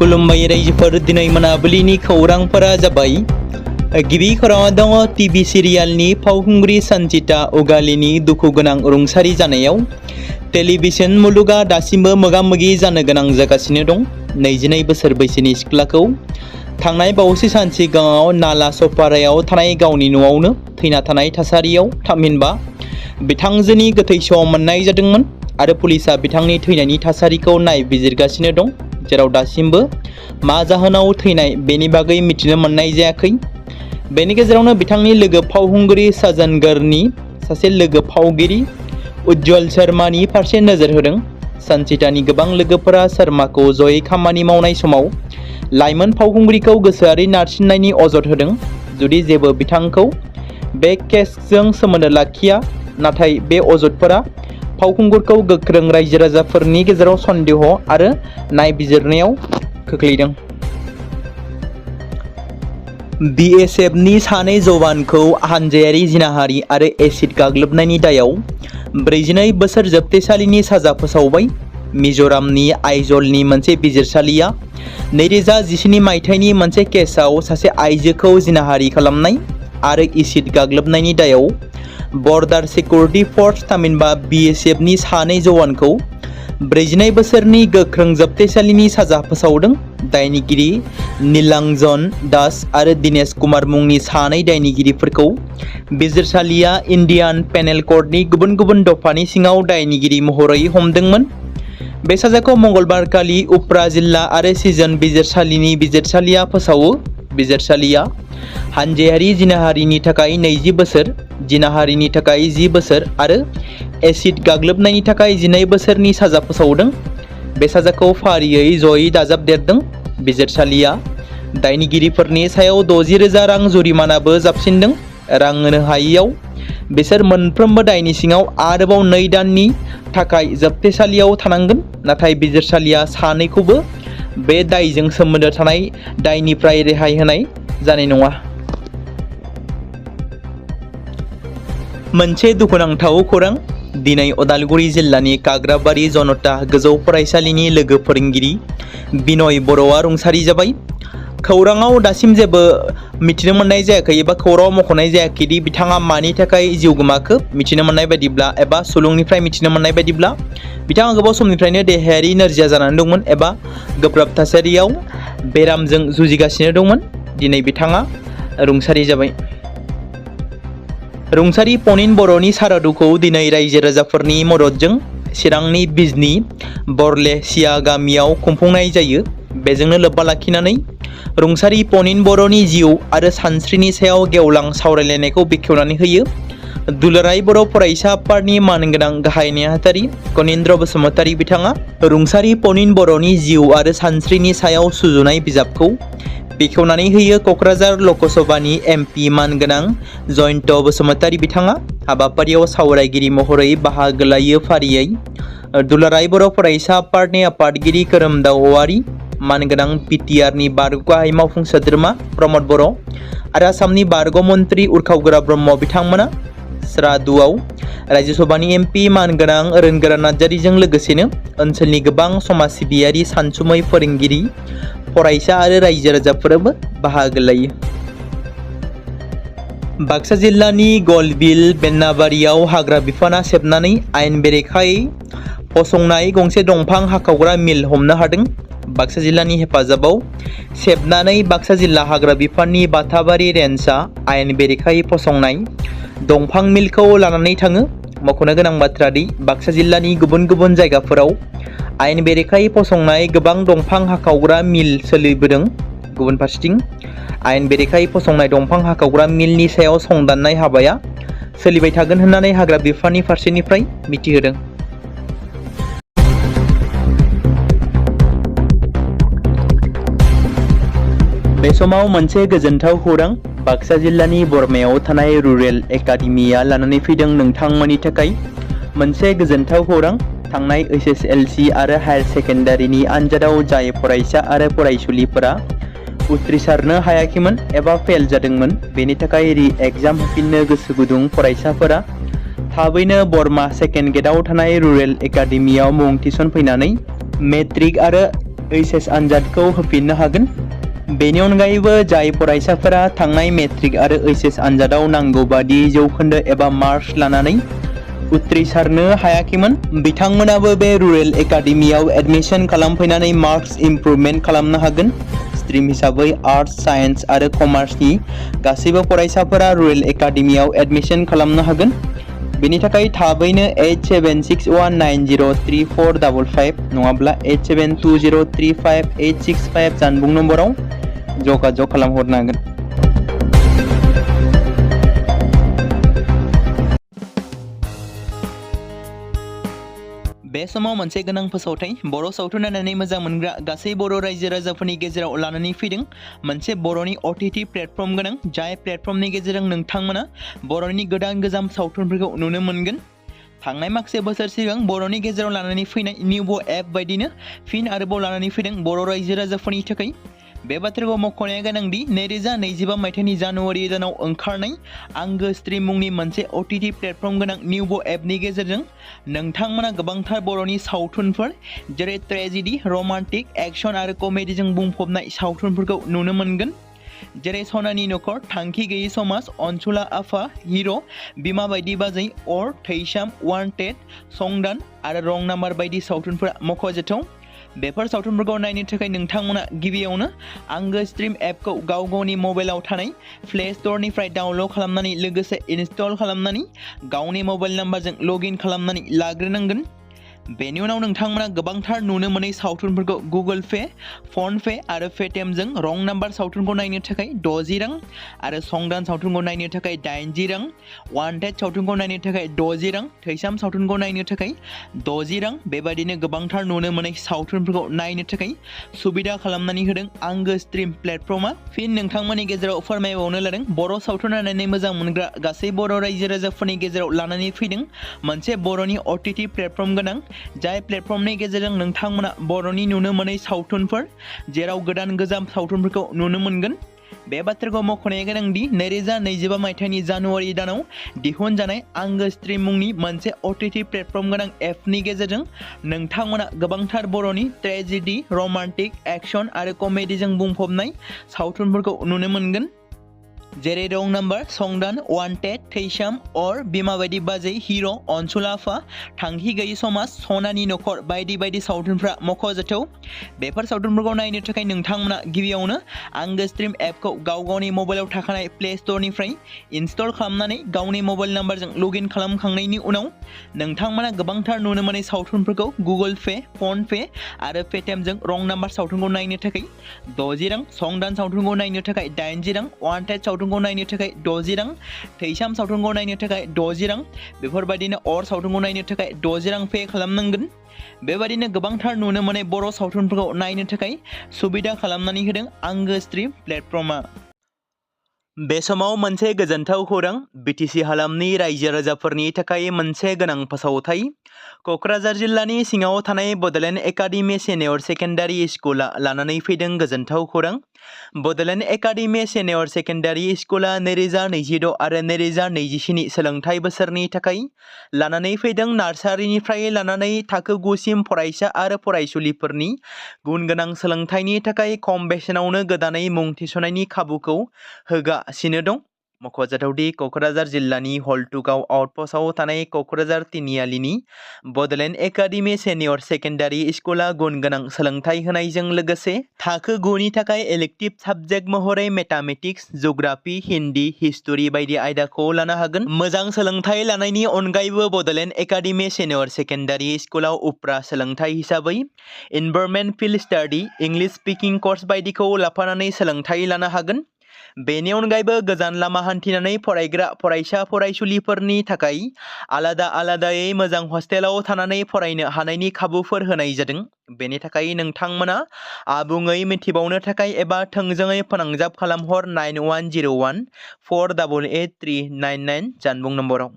खुलुमबाय रायजोफोर दिनै मोनाबिलिनि खौरांफोरा जाबाय गिबि खौराङाव दङ टिभि सिरियालनि फावखुंग्रि सन्जिता उगालिनि दुखु गोनां रुंसारि जानायाव टेलिभिजन मुलुगा दासिमबो मोगा-मोगि जानो गोनां जागासिनो दं। 22 बोसोर बैसोनि सिख्लाखौ थांनाय बावैसो सान सिगाङाव नाला सपारायाव थानाय गावनि न'आवनो थैना थानाय थासारियाव थामहिनबा बिथांजोनि गोथै सह मोननाय जादोंमोन आरो पुलिसआ बिथांनि थैनायनि थासारिखौ नायबिजिरगासिनो दं, जेराव दासिमबो मा जाहोनाव थैनाय बेनि बागै मिथिनो मोननाय जायाखै। बेनि गेजेरावनो बिथांनि लोगो फावखुंग्रि साजनगरनि सासे लोगो फावगिरि उज्जवल शर्मानि फारसे नोजोर होदों। सन्जितानि गोबां लोगोफोरा शर्माखौ जयै खामानि मावनाय समाव लाइमोन फावखुंग्रिखौ गोसोआरि नारसिननायनि अजद होदों। जुदि जेबो बिथांखौ बे केसजों सोमोन्दो लाखिया, नाथाय बे अजदफोरा फावखुंगुरखौ गोख्रों रायजो राजाफोरनि गेजेराव सन्देह आरो नायबिजिरनायाव खोख्लैदों। BSFनि सानै जवानखौ हानजायारि जिनाहारि आरो एसिड गाग्लोबनायनि दायाव 42 बोसोर जोबथेसालिनि साजा फोसावबाय। मिज'रामनि आइजलनि मोनसे बिजिरसालिया 2017 मायथाइनि मोनसे केसआव सासे आइजोखौ जिनाहारि खालामनाय आरो एसिड गाग्लोबनायनि दायाव बर्डार सिकिउरिटि फर्स थामहिनबा BSFनि सानै जवानखौ 42 बोसोरनि गोख्रों जोबथेसालिनि साजा फोसावदों। दायनिगिरि नीलांजन दास आरो दिनेश कुमार मुंनि सानै दायनिगिरिफोरखौ बिजिरसालिया इन्डियान पेनेल कर्डनि गुबुन गुबुन दफानि सिङाव दायनिगिरि महरै हमदोंमोन। बे साजाखौ मंगलबारखालि उप्रा जिल्ला आरो सिजन बिजिरसालिनि बिजिरसालिया फोसावो। बिजिरसालिया हानजायारि जिनाहारिनि थाखाय 20 बोसोर, जिनाहारिनि थाखाय 10 बोसोर आरो एसिड गाग्लोबनायनि थाखाय 12 बोसोरनि साजा फोसावदों। बे साजाखौ फारियै जयै दाजाबदेरदों। बिजिरसालिया दायनिगिरिफोरनि सायाव 60,000 रां जुरिमानाबो जाबसिनदों। रां होनो हायैयाव बिसोर मोनफ्रोमबो दायनि सिङाव आरोबाव 2 दाननि थाखाय जोबथेसालियाव थानांगोन, नाथाय बिजिरसालिया सानैखौबो बे दायजों सोमोन्दो थानाय दायनिफ्राय रेहाय होनाय जानाय नङा। मोनसे दुखुनांथाव खौरां। दिनै उदालगुरि जिल्लानि काग्राबारि जनता गोजौ फरायसालिनि लोगो फोरोंगिरि बिनय बर'आ रुंसारि जाबाय। खौराङाव दासिम जेबो मिथिनो मोननाय जायाखै एबा खौराङाव मख'नाय जायाखै दि बिथाङा मानि थाखाय जिउ गोमाखो। मिथिनो मोननाय बायदिब्ला एबा सुलुंनिफ्राय मिथिनो मोननाय बायदिब्ला बिथाङा गोबाव समनिफ्रायनो देहायारि नोरजिया जानानै दंमोन एबा गोब्राब थासारियाव बेरामजों जुजिगासिनो दंमोन। दिनै बिथाङा रुंसारि जाबाय। रुंसारि पनिन बर'नि सारादुखौ दिनै रायजो राजाफोरनि मददजों चिरांनि बिजनी बरलेसिया गामियाव खुंफुंनाय जायो। बेजोंनो लोब्बा लाखिनानै रुंसारि पनिन बर'नि जिउ आरो सानस्रिनि सायाव गेवलां सावरायलायनायखौ बेखेवनानै होयो। दुलाराय बर' फरायसा आफादनि मानगोनां गाहाय नेहाथारि कनिन्द्र बसुमतारी बिथाङा रुंसारि पनिन बर'नि जिउ आरो सानस्रिनि सायाव सुजुनाय बिजाबखौ बेखेवनानै होयो। क'क्राझार लकसभानि MP मानगोनां जयन्त बसुमतारी बिथाङा हाबाफारियाव सावरायगिरि महरै बाहागो लायो। फारियै दुलाराय बर' फरायसा आफादनि आफादगिरि खोरोमदाव औवारी, मानगोनां BTRनि बारग' गाहाय मावफुं सोद्रोमा प्रमद बर' आरो आसामनि बारग' मन्त्रि उरखावगोरा ब्रह्म बिथांमोना सारादुआव रायजोसभानि MP मानगोनां रोनगोरा नार्जारिजों लोगोसेनो ओनसोलनि गोबां समाज सिबियारि सानसुमै फोरोंगिरि, फरायसा आरो रायजो राजाफोराबो बाहागो लायो। बाक्सा जिल्लानि गलबिल बेन्नाबारियाव हाग्रा बिफाना सेबनानै आयेन बेरेखायै फसंनाय गंसे दंफां हाखावग्रा मिल हमनो हादों। बाक्सा जिल्लानि हेफाजाबाव सेबनानै बाक्सा जिल्ला हाग्रा बिफाननि बाथाबारि रेन्जआ आयेन बेरेखायै फसंनाय दंफां मिलखौ लानानै थाङो। मख'नो गोनां बाथ्रा दि बाक्सा जिल्लानि गुबुन गुबुन जायगाफोराव आयेन बेरेखायै फसंनाय गोबां दंफां हाखावग्रा मिल सोलिबोदों। गुबुन फारसेथिं आयेन बेरेखायै फसंनाय दंफां हाखावग्रा मिलनि सायाव संदाननाय हाबाया सोलिबाय थागोन होननानै हाग्रा बिफाननि फारसेनिफ्राय मिथिहोदों। बे समाव मोनसे गोजोनथाव खौरां। बाक्सा जिल्लानि बरमायाव थानाय रुरेल एकाडेमिया लानानै फैदों नोंथांमोननि थाखाय मोनसे गोजोनथाव खौरां। थांनाय SSLC आरो हायार सेकेन्डारिनि आनजादाव जाय फरायसा आरो फरायसुलिफोरा उथ्रिसारनो हायाखैमोन एबा फेल जादोंमोन, बेनि थाखाय रि-एग्जाम होफिननो गोसो गुदुं फरायसाफोरा थाबैनो बरमा सेकेन्ड गेटआव थानाय रुरेल एकाडेमियाव मुं थिसनफैनानै मेट्रिक आरो HS आनजादखौ होफिननो हागोन। बेनि अनगायैबो जाय फरायसाफोरा थांनाय मेट्रिक आरो HS आनजादाव नांगौ बादि जौखोन्दो एबा मार्क्स लानानै उथ्रिसारनो हायाखैमोन, बिथांमोनाबो बे रुरेल एकाडेमियाव एडमिशन खालामफैनानै मार्क्स इमप्रुभमेन्ट खालामनो हागोन। स्ट्रिम हिसाबै आर्ट्स, साइन्स आरो कमार्सनि गासैबो फरायसाफोरा रुरेल एकाडेमियाव एडमिशन खालामनो हागोन। बेनि थाखाय थाबैनो 8761903455 नङाब्ला 8720358665 जानबुं नम्बराव जगाजग खालामहरनो हागोन। बे समाव मोनसे गोनां फोसावथाय बर' सावथुन नायनानै मोजां मोनग्रा गासै बर' रायजो राजाफोरनि गेजेराव लानानै फैदों मोनसे बर'नि OTT प्लेटफर्म गोनां, जाय प्लेटफर्मनि गेजेरजों नोंथांमोना बर'नि गोदान गोजाम सावथुनफोरखौ नुनो मोनगोन। थांनाय माखासे बोसोर सिगां बर'नि गेजेराव लानानै फैनाय निउबो एप बायदिनो फिन आरोबाव लानानै फैदों बर' रायजो राजाफोरनि थाखाय। बे बाथ्राखौ मख'नाया गोनांदि 2025 मायथाइनि जानुवारि दानाव ओंखारनाय आंगो स्ट्रिम मुंनि मोनसे OTT प्लेटफर्म गोनां निउबो एपनि गेजेरजों नोंथांमोना गोबांथार बर'नि सावथुनफोर जेरै ट्रेजेडी, रमान्टिक, एक्शन आरो कमेडीजों बुंफबनाय सावथुनफोरखौ नुनो मोनगोन। जेरै सनानि नखर, थांखि गैयै समाज, अनसुला आफा, हिर', बिमा बायदि बाजै, अर, थैसाम, वान्टेड, संदान आरो रं नाम्बार बायदि सावथुनफोरा मख'जाथाव। बेफोर सावथुनफोरखौ नायनो थाखाय नोंथांमोना गिबियावनो आंगो स्ट्रिम एपखौ गावनि मबाइलाव थानाय प्ले स्ट'रनिफ्राय डाउनल'ड खालामनानै लोगोसे इनस्टल खालामनानै गावनि मबाइल नाम्बारजों लगइन खालामनानै लाग्रोनांगोन। बेनि उनाव नोंथांमोना गोबांथार नुनो मोनै सावथुनफोरखौ गुगोल पे, फन पे आरो पेटिएमजों रं नाम्बार सावथुनखौ नायनो थाखाय 60 रां आरो संदान सावथुनखौ नायनो थाखाय 80 रां, वान्टेड सावथुनखौ नायनो थाखाय 60 रां, थैसाम सावथुनखौ नायनो थाखाय 60 रां, बेबायदिनो गोबांथार नुनो मोनै सावथुनफोरखौ नायनो थाखाय सुबिदा खालामनानै होदों आंगो स्ट्रिम प्लेटफर्मा। फिन नोंथांमोननि गेजेराव फोरमायबावनो लादों बर' सावथुन नायनानै मोजां मोनग्रा गासै बर' रायजो राजाफोरनि गेजेराव लानानै फैदों मोनसे बर'नि OTT प्लेटफर्म गोनां, जाय प्लेटफर्मनि गेजेरजों नोंथांमोना बर'नि नुनो मोनै सावथुनफोर जेराव गोदान गोजाम सावथुनफोरखौ नुनो मोनगोन। बे बाथ्राखौ मख'नाया गोनांदि 2025 मायथाइनि जानुवारि दानाव दिहुनजानाय आंगो स्ट्रिम मुंनि मोनसे OTT प्लेटफर्म गोनां एपनि गेजेरजों नोंथांमोना गोबांथार बर'नि ट्रेजेडी, रमान्टिक, एक्शन आरो कमेडीजों बुंफबनाय सावथुनफोरखौ नुनो मोनगोन। जेरै रं नाम्बार, संदान, वान्टेड, थैसाम, अर, बिमा बायदि बाजै, हिर', अनसुला आफा, थांखि गैयै समाज, सनानि नखर बायदि बायदि सावथुनफ्रा मख'जाथाव। बेफोर सावथुनफोरखौ नायनो थाखाय नोंथांमोना गिबियावनो आंगो स्ट्रिम एपखौ गावनि मबाइलाव थाखानाय प्ले स्ट'रनिफ्राय इनस्टल खालामनानै गावनि मबाइल नाम्बारजों लगइन खालामखांनायनि उनाव नोंथांमोना गोबांथार नुनो मोनै सावथुनफोरखौ गुगोल पे, फन पे आरो पेटिएमजों रं नाम्बार सावथुनखौ नायनो थाखाय 60 रां, संदान सावथुनखौ नायनो थाखाय 80 रां, वान्टेड सावथुनखौ नायनो थाखाय 60 रां, थैसाम सावथुनखौ नायनो थाखाय 60 रां, बेफोरबायदिनो अर सावथुनखौ नायनो थाखाय 60 रां पे खालामनांगोन। बेबायदिनो गोबांथार नुनो मोनै बर' सावथुनफोरखौ नायनो थाखाय सुबिदा खालामनानै होदों आंगो स्ट्रिम प्लेटफर्मा। बे समाव मोनसे गोजोनथाव खौरां, BTC हालामनि रायजो राजाफोरनि थाखाय मोनसे गोनां फोसावथाय। क'क्राझार जिल्लानि सिङाव थानाय बड'लेण्ड एकाडेमि सिनियर सेकेन्डारि स्कुला लानानै फैदों गोजोनथाव खौरां। बड'लेण्ड एकाडेमि सिनियर सेकेन्डारि स्कुला 2026 आरो 2027 सोलोंथाइ बोसोरनि थाखाय लानानै फैदों नार्सारिनिफ्राय लानानै थाखो 9 सिम फरायसा आरो फरायसुलिफोरनि गुन गोनां सोलोंथाइनि थाखाय खम बेसेनावनो गोदानै मुं थिसननायनि खाबुखौ होगासिनो दं। मख'जाथावदि क'क्राझार जिल्लानि हल्टुगाव आउटपस्टआव थानाय क'क्राझार तिनिआलिनि बड'लेण्ड एकाडेमि सिनियर सेकेन्डारि स्कुला गुन गोनां सोलोंथाइ होनायजों लोगोसे थाखो 9 नि थाखाय इलेक्टिभ साबजेक्ट महरै मेथामेटिक्स, जिअ'ग्राफि, हिन्दी, हिस्टरि बायदि आयदाखौ लानो हागोन। मोजां सोलोंथाइ लानायनि अनगायैबो बड'लेण्ड एकाडेमि सिनियर सेकेन्डारि स्कुलाव उफ्रा सोलोंथाइ हिसाबै environment field study, English speaking course बायदिखौ लाफानानै सोलोंथाइ लानो हागोन। बेनि अनगायैबो गोजान लामा हान्थिनानै फरायग्रा फरायसा फरायसुलिफोरनि थाखाय आलादायै मोजां हस्टेलाव थानानै फरायनो हानायनि खाबुफोर होनाय जादों। बेनि थाखाय नोंथांमोना आबुङै मिथिबावनो थाखाय एबा थोंजोङै फोनांजाब खालामहर 9101 488 399 जानबुं नम्बराव।